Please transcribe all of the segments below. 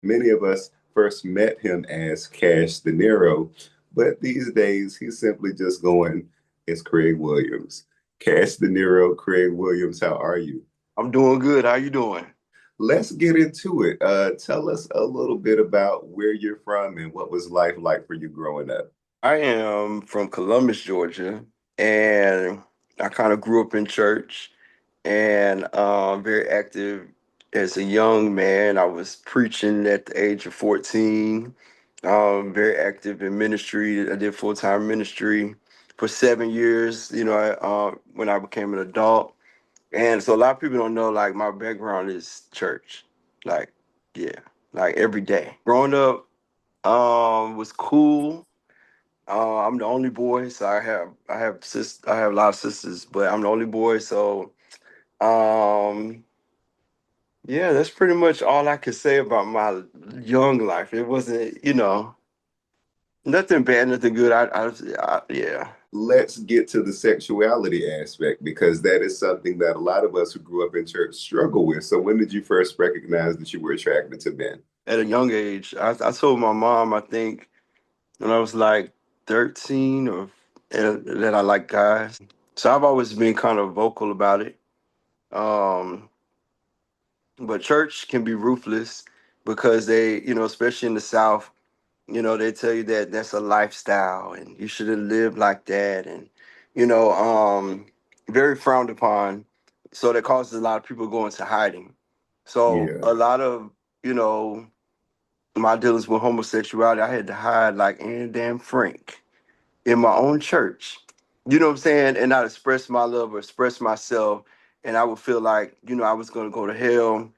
Many of us first met him as Cash Dinero, but these days he's simply just going as Craig Williams. Cash Dinero, Craig Williams, how are you? I'm doing good. How you doing? Let's get into it. Tell us a little bit about where you're from and what was life like for you growing up. I am from Columbus, Georgia, and I kind of grew up in church and very active as a young man. I was preaching at the age of 14. Very active in ministry. I did full-time ministry for 7 years. When I became an adult, and so a lot of people don't know like my background is church. Like, yeah, like every day. Growing up was cool. I'm the only boy, so I have a lot of sisters, but I'm the only boy, so um yeah, that's pretty much all I could say about my young life. It wasn't, nothing bad, nothing good. Yeah. Let's get to the sexuality aspect because that is something that a lot of us who grew up in church struggle with. So, when did you first recognize that you were attracted to men? At a young age, I told my mom, I think when I was like 13 or that I like guys. So I've always been kind of vocal about it. Um But church can be ruthless because they, especially in the South, they tell you that that's a lifestyle and you shouldn't live like that, and you know, um, very frowned upon. So that causes a lot of people go into hiding. So Yeah. a lot of, you know, my dealings with homosexuality, I had to hide like Ann Dan Frank in my own church. You know what I'm saying? And not express my love or express myself. And I would feel like, I was gonna go to hell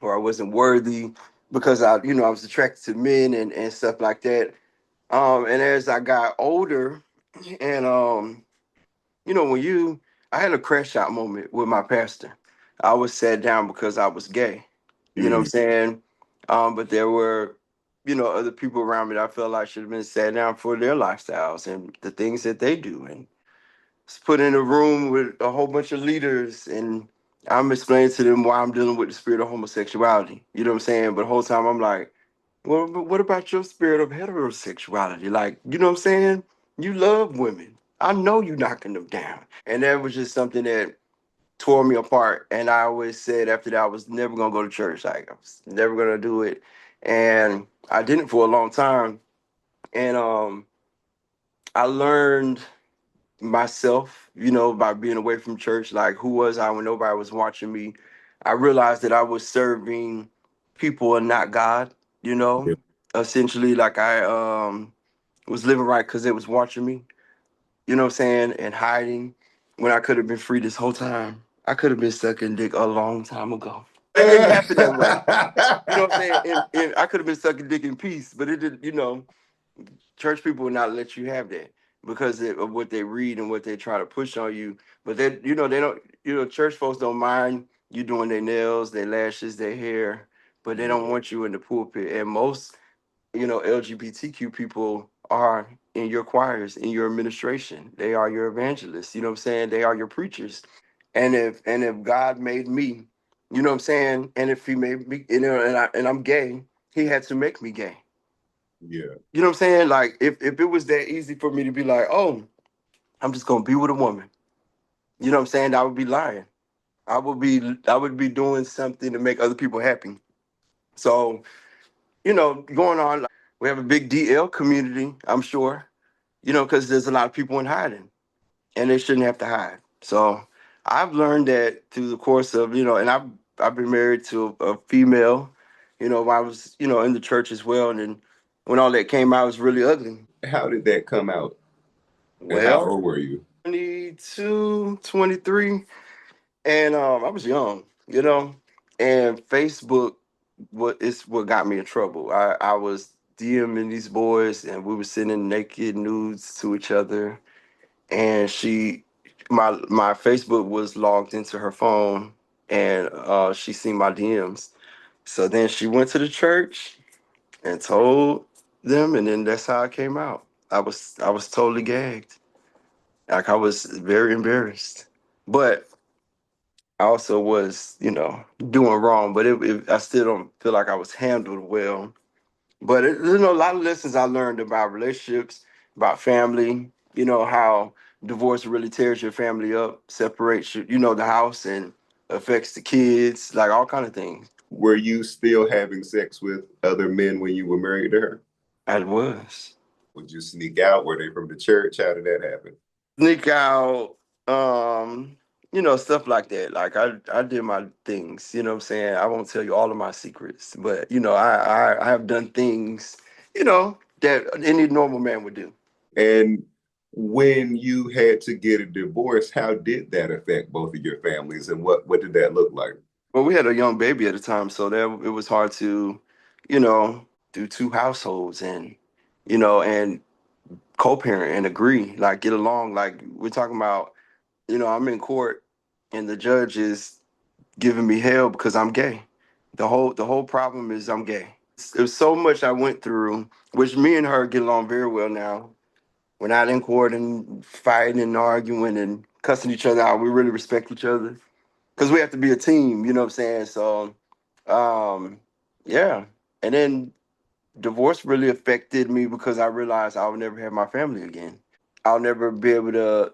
or I wasn't worthy because I was attracted to men and stuff like that. And as I got older, and when I had a crash out moment with my pastor. I was sat down because I was gay. You know what I'm Mm, saying? But there were, other people around me that I felt like should have been sat down for their lifestyles and the things that they do. And was put in a room with a whole bunch of leaders, and I'm explaining to them why I'm dealing with the spirit of homosexuality. You know what I'm saying? But the whole time I'm like, well, but what about your spirit of heterosexuality? Like, you know what I'm saying? You love women. I know you knocking them down. And that was just something that tore me apart. And I always said after that I was never gonna go to church. Like I was never gonna do it. And I didn't for a long time. And I learned myself, by being away from church. Like, who was I when nobody was watching me? I realized that I was serving people and not God, you know. yeah. Essentially, like I was living right because they was watching me, you know what I'm saying, and hiding when I could have been free this whole time. I could have been sucking dick a long time ago. It didn't happen that way. You know what I'm saying? And I could have been sucking dick in peace, but it didn't, church people will not let you have that because of what they read and what they try to push on you. But they don't, church folks don't mind you doing their nails, their lashes, their hair, but they don't Yeah. want you in the pulpit. And most, LGBTQ people are in your choirs, in your administration. They are your evangelists. You know what I'm saying? They are your preachers. And if God made me, you know what I'm saying, and if He made me, and I'm gay, He had to make me gay. Yeah. You know what I'm saying? Like if it was that easy for me to be like, oh, I'm just gonna be with a woman. You know what I'm saying? I would be lying. I would be doing something to make other people happy. So, going on, we have a big DL community, I'm sure, because there's a lot of people in hiding and they shouldn't have to hide. So I've learned that through the course of, and I've been married to a female, I was, in the church as well. And then when all that came out, it was really ugly. How did that come out? And how Well, old were you? 22, 23, and I was young, and Facebook what got me in trouble. I was DMing these boys, and we were sending naked nudes to each other, and my Facebook was logged into her phone, and she seen my DMs. So then she went to the church and told them, and then that's how I came out. I was totally gagged. Like I was very embarrassed. But I also was, doing wrong, but I still don't feel like I was handled well. But a lot of lessons I learned about relationships, about family. How divorce really tears your family up, separates the house, and affects the kids, like all kind of things. Were you still having sex with other men when you were married to her? I was. Would you sneak out? Were they from the church? How did that happen? Sneak out, stuff like that. Like I did my things, you know what I'm saying? I won't tell you all of my secrets, but I have done things, that any normal man would do. And when you had to get a divorce, how did that affect both of your families, and what did that look like? Well, we had a young baby at the time, so that it was hard to, you know, do two households and co-parent and agree, like get along. Like we're talking about, I'm in court and the judge is giving me hell because I'm gay. The whole problem is I'm gay. There's so much I went through, which me and her get along very well now. We're not in court and fighting and arguing and cussing each other out. We really respect each other because we have to be a team. You know what I'm saying? So, yeah. And then divorce really affected me because I realized I would never have my family again. I'll never be able to,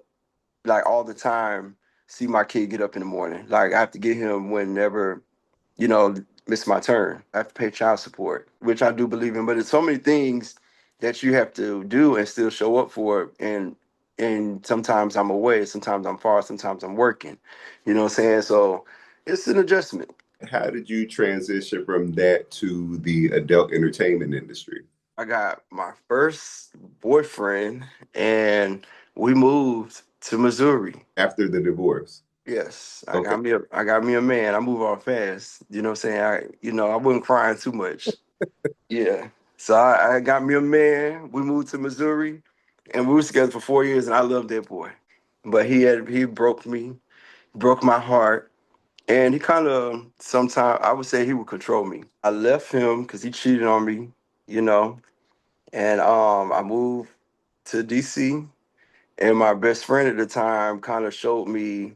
like, all the time see my kid get up in the morning. Like I have to get him whenever miss my turn. I have to pay child support, which I do believe in, but it's so many things that you have to do and still show up for. And sometimes I'm away, sometimes I'm far, sometimes I'm working. You know what I'm saying? So it's an adjustment. How did you transition from that to the adult entertainment industry I got my first boyfriend and we moved to Missouri. after the divorce? Yes, Okay. I got me a man. I move on fast. You know what I'm saying? I wasn't crying too much. Yeah. So I got me a man. We moved to Missouri, and we was together for 4 years, and I loved that boy. But he broke me, broke my heart, and he kind of sometimes I would say he would control me. I left him because he cheated on me, you know, and I moved to DC, and my best friend at the time kind of showed me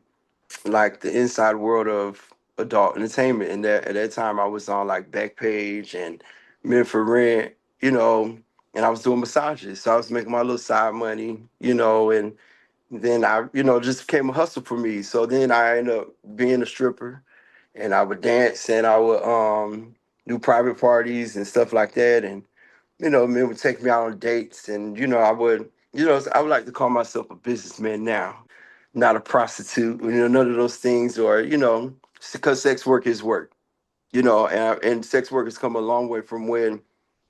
like the inside world of adult entertainment. And that at that time I was on like Backpage and Men for Rent, and I was doing massages. So I was making my little side money, and then I, just became a hustle for me. So then I ended up being a stripper and I would dance and I would do private parties and stuff like that. And men would take me out on dates, and I would like to call myself a businessman now, not a prostitute. None of those things, or because sex work is work. And sex work has come a long way from when,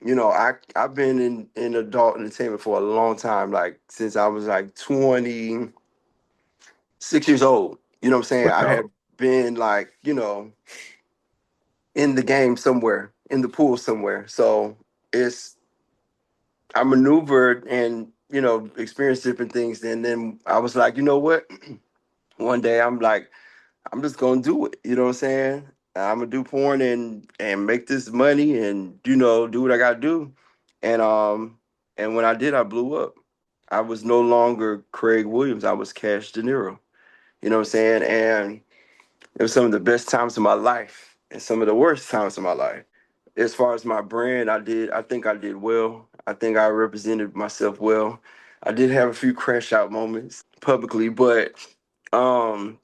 I've been in adult entertainment for a long time, like since I was like 26 years old. You know what I'm saying? I Wow. have been like, in the game somewhere, in the pool somewhere. So it's I maneuvered and experienced different things. And then I was like, you know what? One day I'm like, I'm just gonna do it. You know what I'm saying? I'm gonna do porn and make this money and do what I gotta do. And when I did, I blew up. I was no longer Craig Williams. I was Cash Dinero. You know what I'm saying? And it was some of the best times of my life and some of the worst times of my life. As far as my brand, I think I did well. I think I represented myself well. I did have a few crash out moments publicly, but um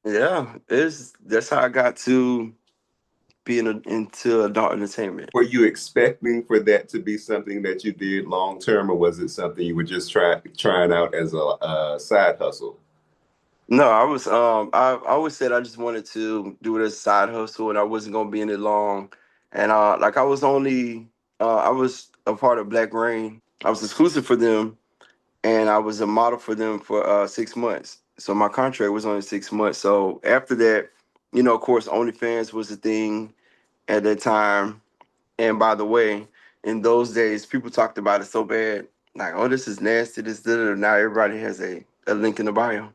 yeah, it's that's how I got to being into adult entertainment. Were you expecting for that to be something that you did long term, or was it something you were just trying out as a side hustle? No, I always said I just wanted to do it as a side hustle and I wasn't gonna be in it long. And like I was a part of Black Rain. I was exclusive for them and I was a model for them for 6 months. So my contract was only 6 months. So after that, of course, OnlyFans was the thing at that time. And by the way, in those days, people talked about it so bad, like, oh, this is nasty. This, da, da, da. Now everybody has a link in the bio.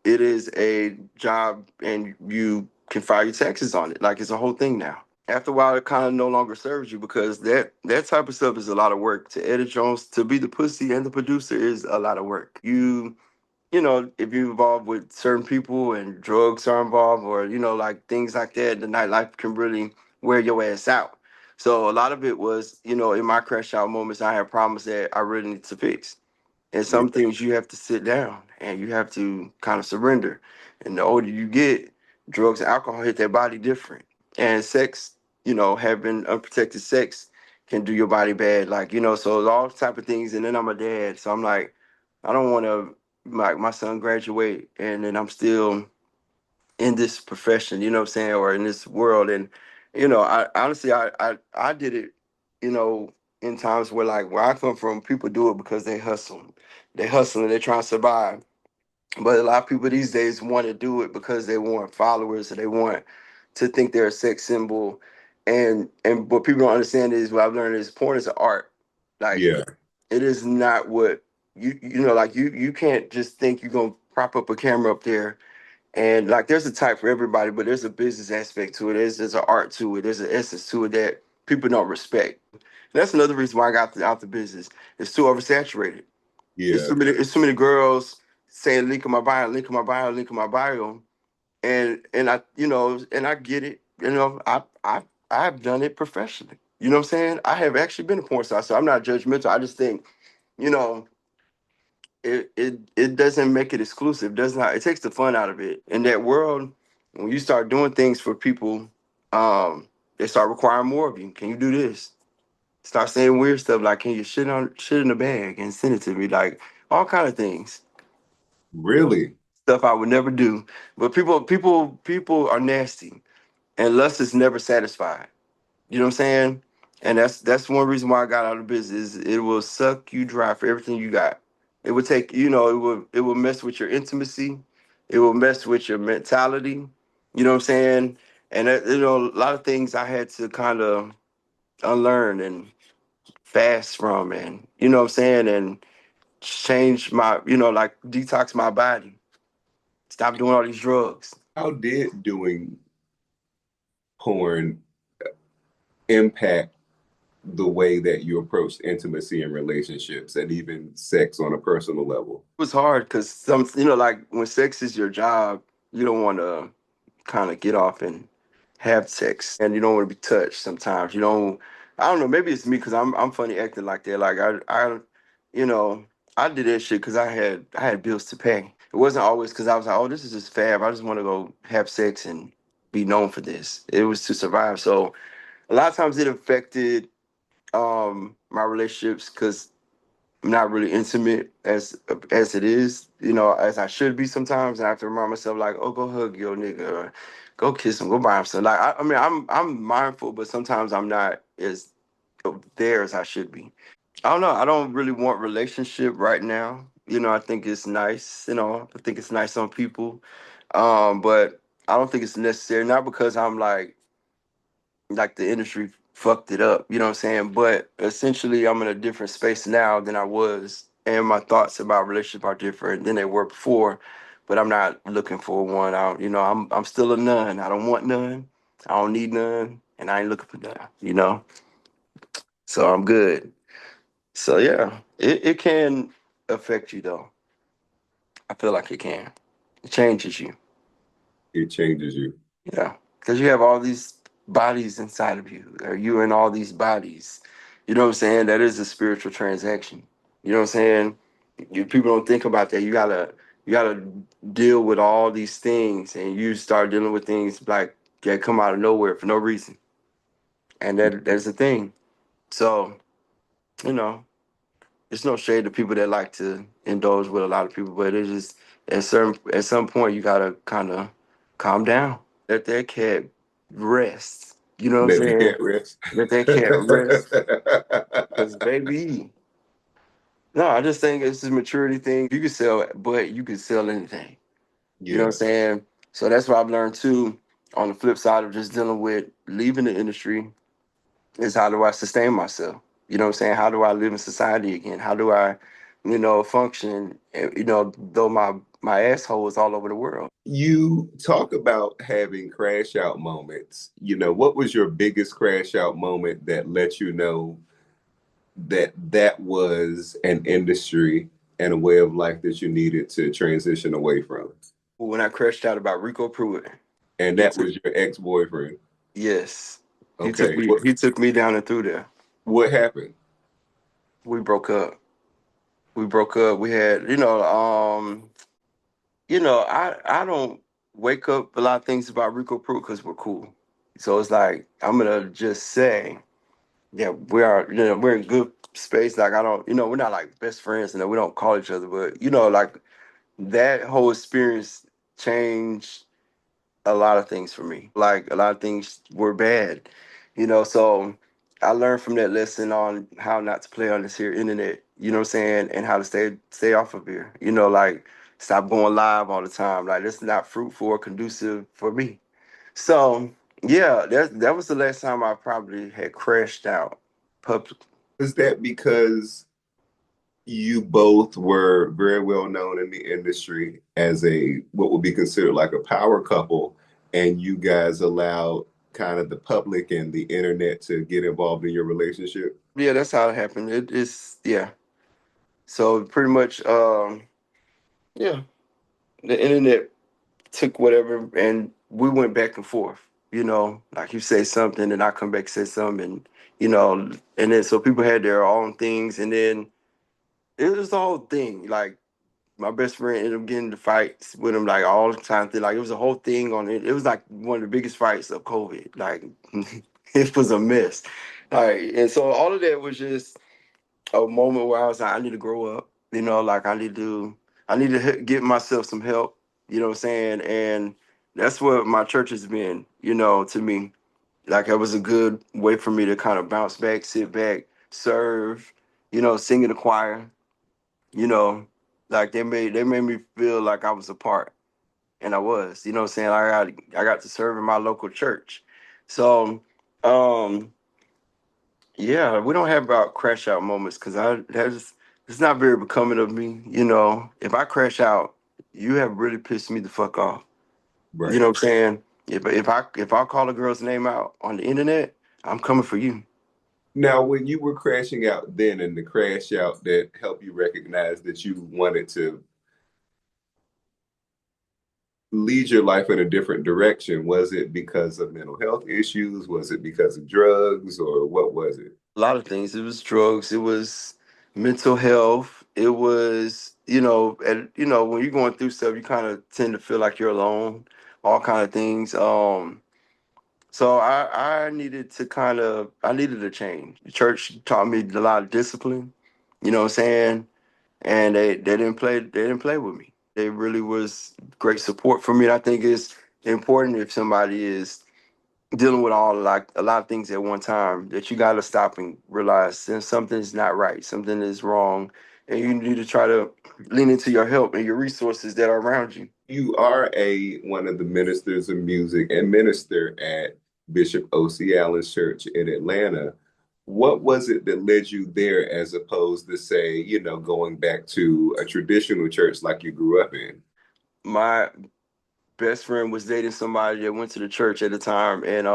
It is a job, and you can file your taxes on it. Like it's a whole thing now. After a while, it kind of no longer serves you because that type of stuff is a lot of work. To edit Jones, to be the pussy and the producer is a lot of work. if you're involved with certain people and drugs are involved, or like things like that, the nightlife can really wear your ass out. So a lot of it was, in my crash out moments, I had problems that I really need to fix. And Yeah, some things you have to sit down and you have to kind of surrender. And the older you get, drugs and alcohol hit their body different. And sex, having unprotected sex can do your body bad. Like, so all type of things. And then I'm a dad. So I'm like, I don't want to, like, my son graduate and then I'm still in this profession, you know what I'm saying, or in this world. And, I honestly, I did it, you know, in times where, like, where I come from, people do it because they hustle. They hustle and they're trying to survive. But a lot of people these days want to do it because they want followers or they want to think they're a sex symbol. And what people don't understand is what I've learned is porn is an art. Like, yeah, it is not what like you can't just think you're gonna prop up a camera up there and, like, there's a type for everybody, but there's a business aspect to it. There's an art to it. There's an essence to it that people don't respect. And that's another reason why I got out the business. It's too oversaturated. It's yeah. too many. It's too many girls saying link in my bio, link in my bio, link in my bio, and I get it. I've done it professionally. You know what I'm saying? I have actually been a porn star, so I'm not judgmental. I just think, you know, it doesn't make it exclusive. Does not. It takes the fun out of it. In that world, when you start doing things for people, they start requiring more of you. Can you do this? Start saying weird stuff like, "Can you shit in a bag and send it to me?" Like, all kind of things, Really? stuff I would never do. But people are nasty, and lust is never satisfied. You know what I'm saying? And that's one reason why I got out of business. It will suck you dry for everything you got. It would take, it will mess with your intimacy. It will mess with your mentality. You know what I'm saying? And a lot of things I had to kind of unlearn and fast from, and you know what I'm saying, and change my, like, detox my body. Stop doing all these drugs. How did doing porn impact the way that you approach intimacy and relationships and even sex on a personal level? It was hard because like, when sex is your job, you don't want to kind of get off and have sex, and you don't want to be touched. Sometimes you don't. I don't know. Maybe it's me because I'm funny acting like that. Like, you know, I did that shit because I had bills to pay. It wasn't always because I was like, oh, this is just fab. I just want to go have sex and be known for this. It was to survive. So a lot of times it affected my relationships because I'm not really intimate as it is, as I should be sometimes. And I have to remind myself, like, oh, go hug your nigga, or go kiss him, go buy him something. Like, I mean, I'm mindful, but sometimes I'm not as there as I should be. I don't know. I don't really want relationship right now. I think it's nice. I think it's nice on people, but I don't think it's necessary. Not because I'm like the industry fucked it up, you know what I'm saying? But essentially I'm in a different space now than I was, and my thoughts about relationship are different than they were before. But I'm not looking for one. I'm still a none. I don't want none. I don't need none, and I ain't looking for none. So I'm good. So yeah, it can affect you though. I feel like it can. It changes you. It changes you. Yeah, because you have all these bodies inside of you, or you in all these bodies. You know what I'm saying? That is a spiritual transaction. You know what I'm saying? People don't think about that. You gotta deal with all these things, and you start dealing with things like that come out of nowhere for no reason, and that's the thing. So, you know, it's no shade to people that like to indulge with a lot of people, but it's just at some point you gotta kind of calm down. Let that cat rest. You know what I'm Let the saying? cat rest. Let that cat rest. Cause baby, no, I just think it's a maturity thing. You can sell, but you can sell anything. You know what I'm Yeah. saying? So that's what I've learned too. On the flip side of just dealing with leaving the industry, is how do I sustain myself? You know what I'm saying? How do I live in society again? How do I, function? Though my asshole is all over the world. You talk about having crash out moments. What was your biggest crash out moment that let you know that that was an industry and a way of life that you needed to transition away from. When I crashed out about Rico Pruitt, And he that took was your ex-boyfriend. yes, Okay. he took me down and through there. What happened? We broke up. We broke up. We had, I don't wake up a lot of things about Rico Pruitt because we're cool. So it's like I'm gonna just say, yeah, we're in good space. Like I don't, we're not like best friends and we don't call each other, but like that whole experience changed a lot of things for me. Like a lot of things were bad, so I learned from that lesson on how not to play on this here internet, what I'm saying, and how to stay off of here. Like stop going live all the time. Like it's not fruitful or conducive for me. So yeah, that was the last time I probably had crashed out publicly. Was that because you both were very well known in the industry as a what would be considered like a power couple, and you guys allowed kind of the public and the internet to get involved in your relationship? Yeah, that's how it happened. It's yeah. So pretty much, yeah, the internet took whatever, and we went back and forth. Like you say something, and I come back and say something, and and then so people had their own things, and then it was the whole thing. Like my best friend ended up getting into fights with him like all the time. Like it was a whole thing on it. It was like one of the biggest fights of COVID. Like it was a mess. Like and so all of that was just a moment where I was like, I need to grow up. Like I need to get myself some help. You know what I'm saying? And that's what my church has been. To me, like it was a good way for me to kind of bounce back, sit back, serve. Sing in the choir. You know, like they made me feel like I was a part, and I was. You know what I'm saying? I got to serve in my local church. So, um, yeah, we don't have about crash out moments because that's it's not very becoming of me. If I crash out, you have really pissed me the fuck off. You Right. know what I'm saying? If I call a girl's name out on the internet, I'm coming for you. Now, when you were crashing out then and the crash out that helped you recognize that you wanted to lead your life in a different direction, was it because of mental health issues? Was it because of drugs or what was it? A lot of things. It was drugs. It was mental health. It was, and when you're going through stuff, you kind of tend to feel like you're alone. All kind of things. So I needed to I needed a change. The church taught me a lot of discipline. You know what I'm saying? And they didn't play with me. They really was great support for me. And I think it's important if somebody is dealing with all like a lot of things at one time that you got to stop and realize that something's not right, something is wrong, and you need to try to lean into your help and your resources that are around you. You are a one of the ministers of music and minister at Bishop O.C. Allen's Church in Atlanta. What was it that led you there as opposed to say, going back to a traditional church like you grew up in? My best friend was dating somebody that went to the church at the time, and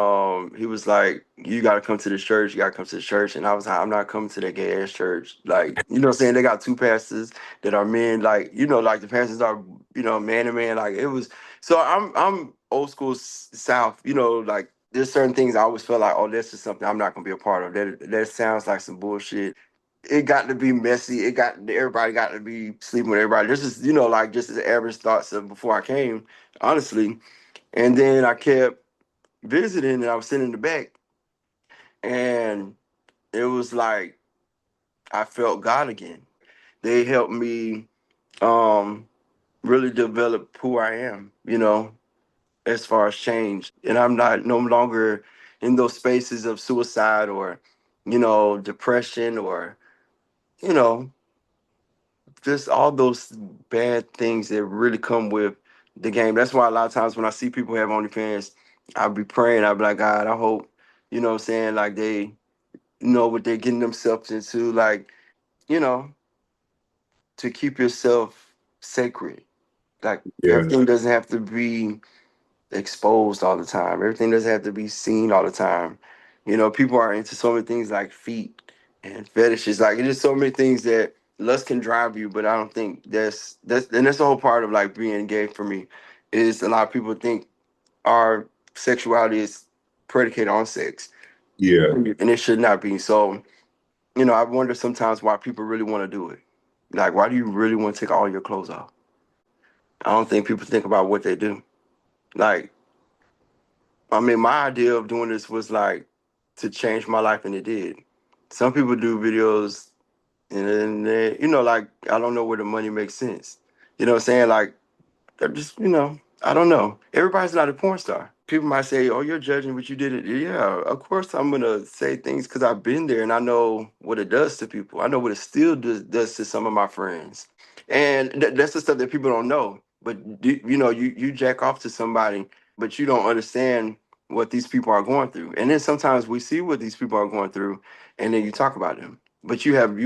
he was like, you got to come to this church, you got to come to the church. And I was like, I'm not coming to that gay ass church. Like, you know what I'm saying? They got two pastors that are men, like, like the pastors are, man to man. Like it was, so I'm old school South, like there's certain things I always felt like, oh, this is something I'm not gonna be a part of. That sounds like some bullshit. It got to be messy. Everybody got to be sleeping with everybody. This is, like just the average thoughts of before I came, honestly. And then I kept visiting, and I was sitting in the back, and it was like I felt God again. They helped me um really develop who I am, as far as change. And I'm not no longer in those spaces of suicide or, depression or, you know, just all those bad things that really come with the game. That's why a lot of times when I see people have OnlyFans, I'll be praying. I'll be like, God, I hope, what I'm saying, like they know what they're getting themselves into, like, you know, to keep yourself sacred. Like Yeah. everything doesn't have to be exposed all the time. Everything doesn't have to be seen all the time. People are into so many things like feet and fetishes. Like, there's so many things that lust can drive you, but I don't think that's the whole part of like being gay for me. Is a lot of people think our sexuality is predicated on sex, Yeah. and it should not be. So, I wonder sometimes why people really want to do it. Like, why do you really want to take all your clothes off? I don't think people think about what they do. Like, I mean, my idea of doing this was like to change my life, and it did. Some people do videos, and then like I don't know where the money makes sense. You know what I'm saying? Like, they're just, I don't know. Everybody's not a porn star. People might say, "Oh, you're judging, but you did it." Yeah, of course I'm gonna say things because I've been there and I know what it does to people. I know what it still does to some of my friends, and that's the stuff that people don't know. But you jack off to somebody, but you don't understand what these people are going through. And then sometimes we see what these people are going through, and then you talk about them, but you have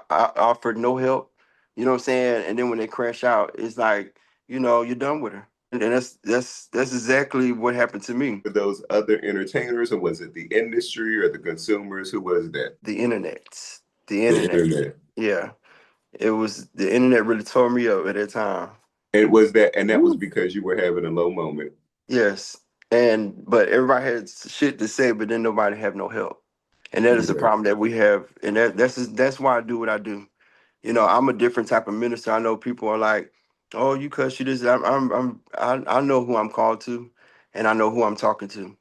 offered no help. You know what I'm saying? And then when they crash out, it's like you're done with her. And that's exactly what happened to me. For those other entertainers, or was it the industry or the consumers? Who was that? The internet. The The internet. internet. Yeah. It was the internet really tore me up at that time. And that was Woo. because you were having a low moment. Yes. But everybody had shit to say, but then nobody have no help. And that is the Yeah. problem that we have. And that's why I do what I do. I'm a different type of minister. I know people are like, "Oh, you cuss, you this." I know who I'm called to, and I know who I'm talking to.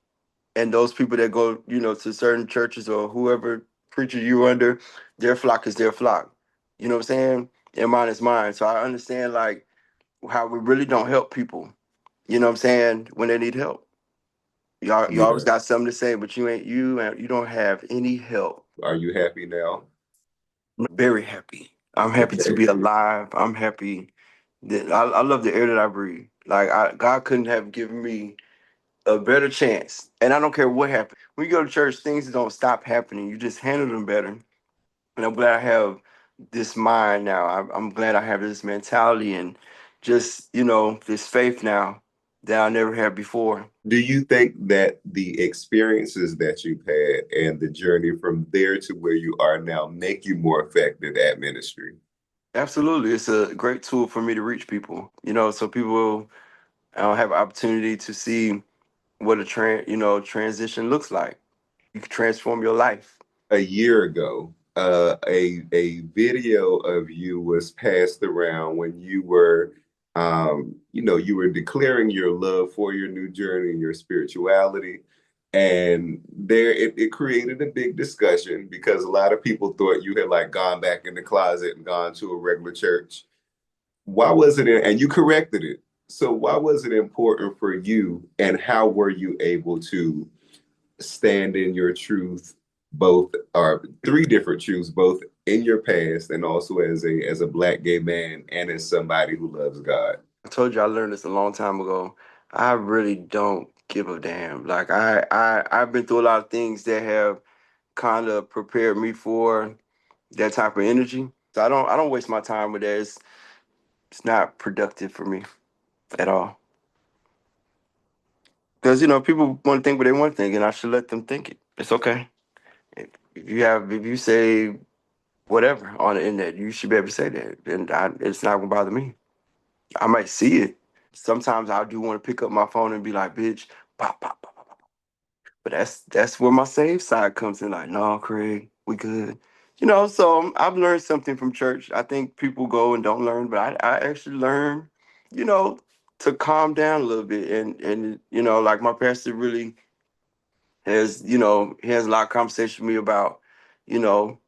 And those people that go, to certain churches or whoever preacher you under, their flock is their flock. You know what I'm saying? And mine is mine. So I understand like how we really don't help people. You know what I'm saying? When they need help. You always Yeah. got something to say, but you don't have any help. Are you happy now? I'm very happy. I'm happy to Okay. be alive. I'm happy that I love the air that I breathe. Like God couldn't have given me a better chance. And I don't care what happens. When you go to church, things don't stop happening. You just handle them better. And I'm glad I have this mind now. I'm glad I have this mentality and just, this faith now that I never had before. Do you think that the experiences that you've had and the journey from there to where you are now make you more effective at ministry? Absolutely. It's a great tool for me to reach people, so people have an opportunity to see what a transition looks like. You can transform your life. A year ago, a video of you was passed around when you were, you were declaring your love for your new journey and your spirituality. And it created a big discussion because a lot of people thought you had like gone back in the closet and gone to a regular church. Why was it, and you corrected it. So why was it important for you, and how were you able to stand in your truth, both or three different truths, both in your past and also as a black gay man and as somebody who loves God? I told you I learned this a long time ago. I really don't give a damn. Like I've been through a lot of things that have kind of prepared me for that type of energy. So I don't waste my time with that. It's not productive for me at all. Because people want to think what they want to think, and I should let them think it. It's okay. If you say whatever on the internet, you should be able to say that, and it's not gonna bother me. I might see it. Sometimes I do want to pick up my phone and be like, "Bitch, pop, pop, pop, pop." But that's where my safe side comes in. Like, no, Craig, we good. So I've learned something from church. I think people go and don't learn, but I actually learn, you know, to calm down a little bit. And like my pastor really he has a lot of conversation with me about, you know,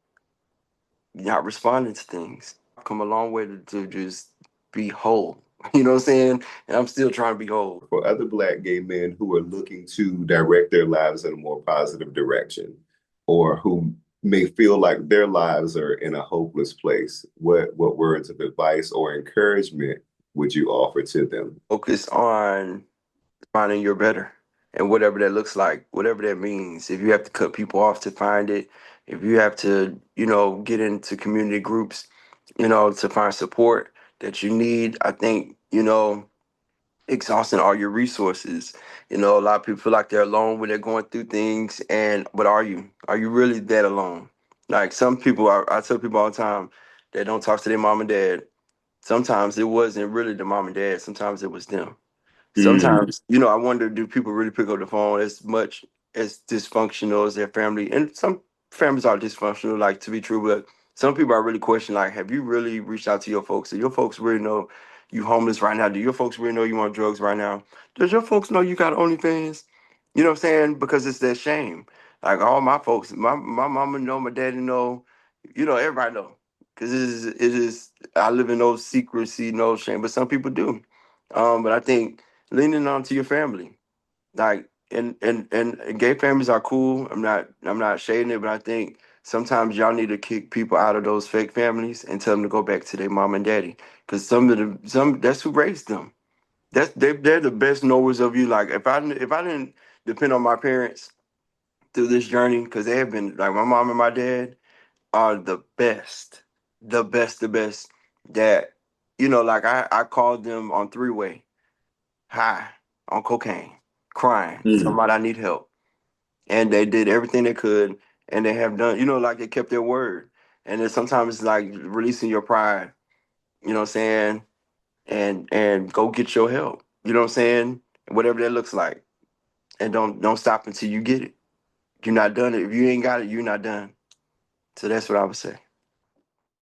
not responding to things. I've come a long way to just be whole. You know what I'm saying? And I'm still trying to be whole. For other black gay men who are looking to direct their lives in a more positive direction, or who may feel like their lives are in a hopeless place, what words of advice or encouragement would you offer to them? Focus on finding your better and whatever that looks like, whatever that means. If you have to cut people off to find it, if you have to, get into community groups, to find support that you need, I think, exhausting all your resources. A lot of people feel like they're alone when they're going through things, and but are you? Are you really that alone? Like some people, I tell people all the time, that don't talk to their mom and dad, sometimes it wasn't really the mom and dad. Sometimes it was them. Mm, Sometimes, I wonder, do people really pick up the phone as much as dysfunctional as their family? And some families are dysfunctional, like, to be true, but some people are really questioning, like, have you really reached out to your folks? Do your folks really know you homeless right now? Do your folks really know you on drugs right now? Does your folks know you got OnlyFans? You know what I'm saying? Because it's that shame. Like, all my folks, my mama know, my daddy know, everybody know. Because I live in no secrecy, no shame, but some people do. But I think leaning on to your family, like, and gay families are cool. I'm not shading it, but I think sometimes y'all need to kick people out of those fake families and tell them to go back to their mom and daddy, because some that's who raised them. They're the best knowers of you. Like, if I didn't depend on my parents through this journey, because they have been, like, my mom and my dad are the best that, like, I called them on three-way high on cocaine, crying, talking mm, about I need help. And they did everything they could, and they have done, like, they kept their word. And then sometimes it's like releasing your pride, you know what I'm saying? And go get your help. You know what I'm saying? Whatever that looks like. And don't stop until you get it. You're not done. If you ain't got it, you're not done. So that's what I would say.